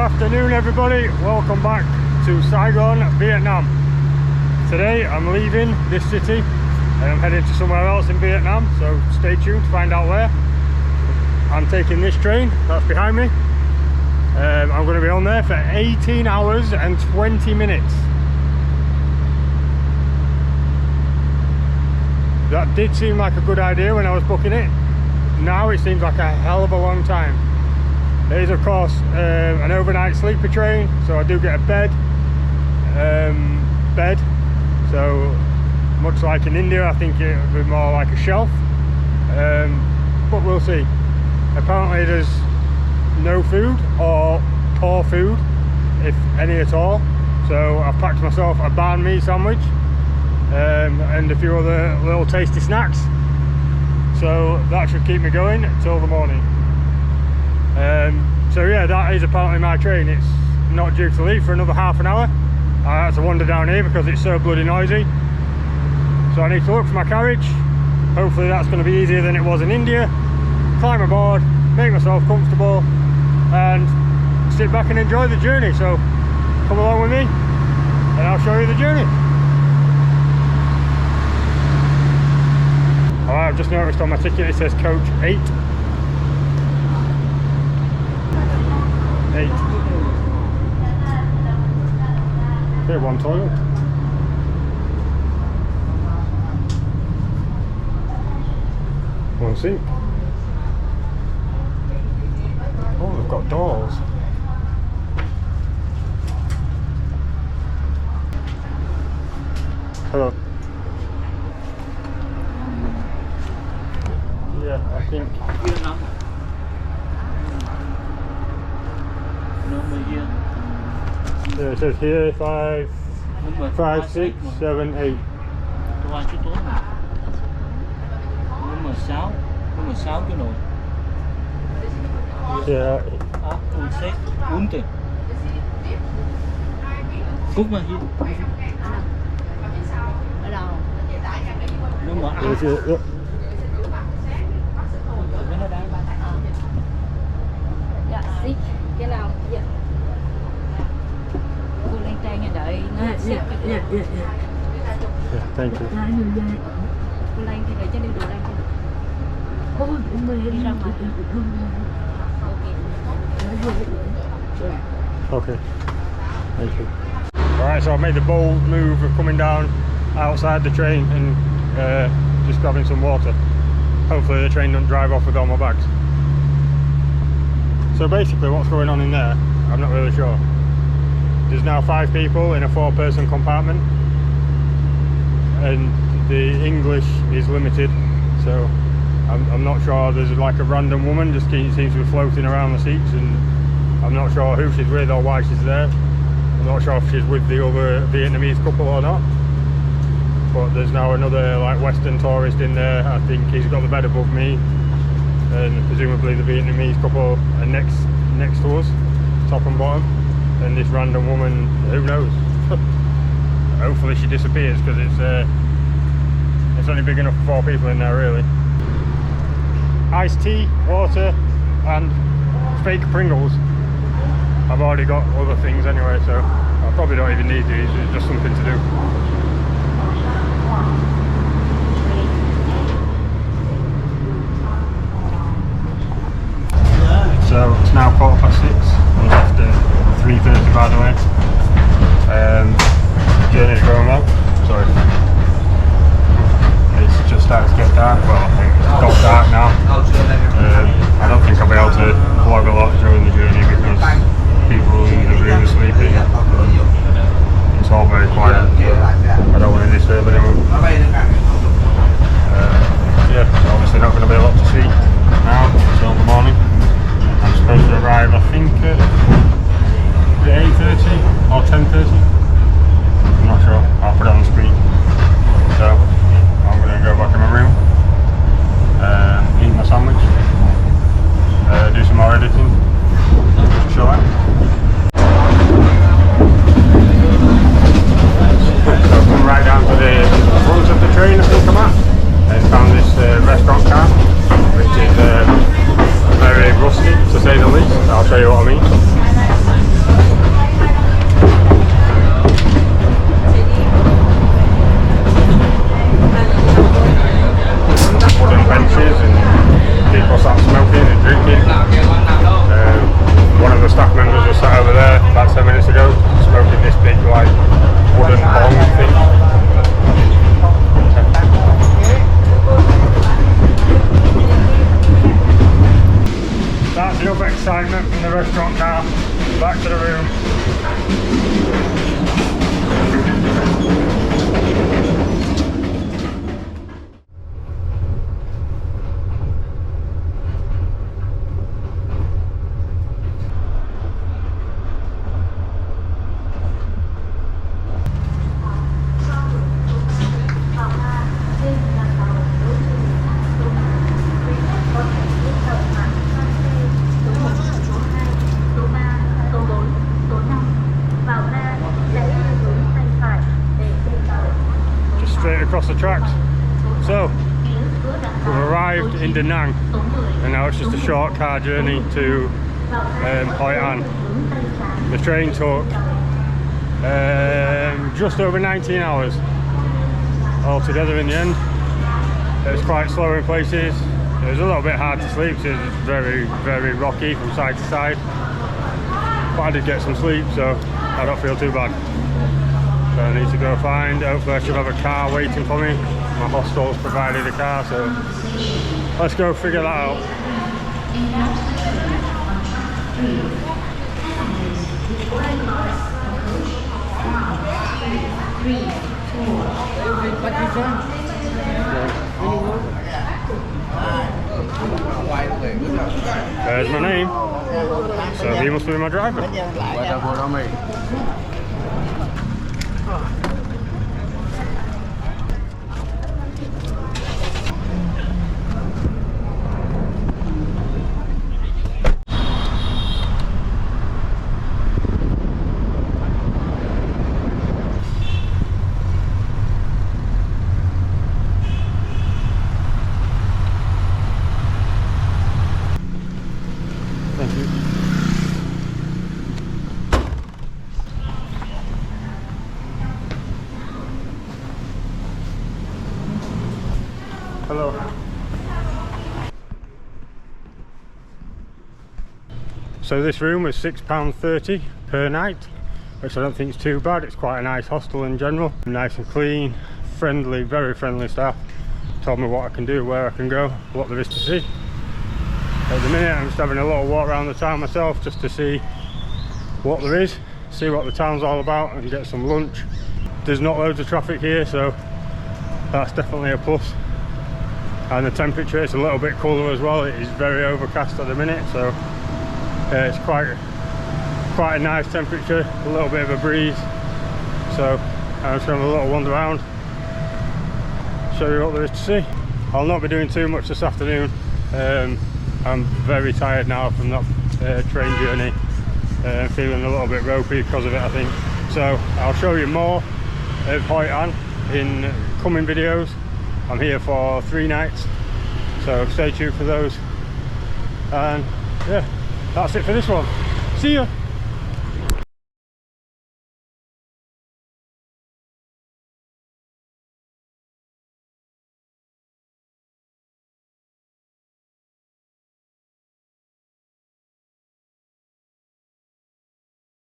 afternoon everybody, welcome back to Saigon, Vietnam. Today I'm leaving this city and I'm heading to somewhere else in Vietnam, so stay tuned to find out where. I'm taking this train that's behind me. I'm going to be on there for 18 hours and 20 minutes. That did seem like a good idea when I was booking it. Now it seems like a hell of a long time. It is of course an overnight sleeper train, so I do get a bed. So much like in India, I think it would be more like a shelf, but we'll see. Apparently there's no food or poor food, if any at all, so I've packed myself a banh mi sandwich and a few other little tasty snacks, so that should keep me going till the morning. So yeah, that is apparently my train. It's not due to leave for another half an hour. I had to wander down here because it's so bloody noisy, so I need to look for my carriage. Hopefully that's going to be easier than it was in India. Climb aboard, make myself comfortable and sit back and enjoy the journey. So come along with me and I'll show you the journey. Alright, I've just noticed on my ticket it says coach 8. 8. Okay, one toilet. One sink. Oh, they've got doors. Hello. Yeah, I think. Yeah, it says here 5, 6, 7, 8. Number 6, number 6 cái nồi. Yeah. Ủn xếp, uống từ. Cúc mà hi. Ở đâu? Number 8. Dạ, xích. Cái nào? Dạ. Cô lên trang nhà đợi nó xếp cái Yeah, thank you. cô lên thì để cho đi đồ lên. Đi ra ngoài. Okay, thank you. Alright, so I made the bold move of coming down outside the train and just grabbing some water. Hopefully the train doesn't drive off with all my bags. So basically what's going on in there, I'm not really sure. There's now 5 people in a 4-person compartment and the English is limited, so I'm not sure. There's like a random woman just seems to be floating around the seats and I'm not sure who she's with or why she's there. I'm not sure if she's with the other Vietnamese couple or not, but there's now another like Western tourist in there. I think he's got the bed above me and presumably the Vietnamese couple are next to us, top and bottom, and this random woman, who knows. Hopefully she disappears because it's only big enough for 4 people in there really. Iced tea, water and fake Pringles. I've already got other things anyway, so I probably don't even need these. It's just something to do. So it's now 6:15. We left at 3:30 by the way. Journey's going well. Sorry. It's just starting to get dark. Well, it's got dark now. I don't think I'll be able to vlog a lot during the journey because people in the room are sleeping. It's all very quiet. I don't want to disturb anyone. Yeah, obviously not going to be a lot to see now until the morning. I'm supposed to arrive, I think, at 8:30 or 10:30. I'm not sure. I'll put it on the screen. So I'm going to go back in my room, eat my sandwich, do some more editing, just chill out. So I've come right down to the front of the train I think I'm at and found this restaurant car, which is very rusty to say the least. I'll show you what I mean. in the restaurant car, back to the room. Straight across the tracks. So we've arrived in Da Nang and now it's just a short car journey to Hoi An. The train took just over 19 hours altogether in the end. It was quite slow in places. It was a little bit hard to sleep because it was very, very rocky from side to side. But I did get some sleep, so I don't feel too bad. So I need to go find, hopefully I should have a car waiting for me. My hostel's provided a car, so let's go figure that out. There's my name, so he must be my driver. Thank you. Hello. So this room was £6.30 per night, which I don't think is too bad. It's quite a nice hostel in general. Nice and clean, friendly, very friendly staff. Told me what I can do, where I can go, what there is to see. At the minute I'm just having a little walk around the town myself just to see what there is, see what the town's all about and get some lunch. There's not loads of traffic here, so that's definitely a plus. And the temperature is a little bit cooler as well. It is very overcast at the minute, so it's quite a nice temperature, a little bit of a breeze. So I'm just going to have a little wander around, show you what there is to see. I'll not be doing too much this afternoon. I'm very tired now from that train journey, feeling a little bit ropey because of it, I think. So I'll show you more of Hoi An in coming videos. I'm here for 3 nights, so stay tuned for those. And yeah, that's it for this one. See ya!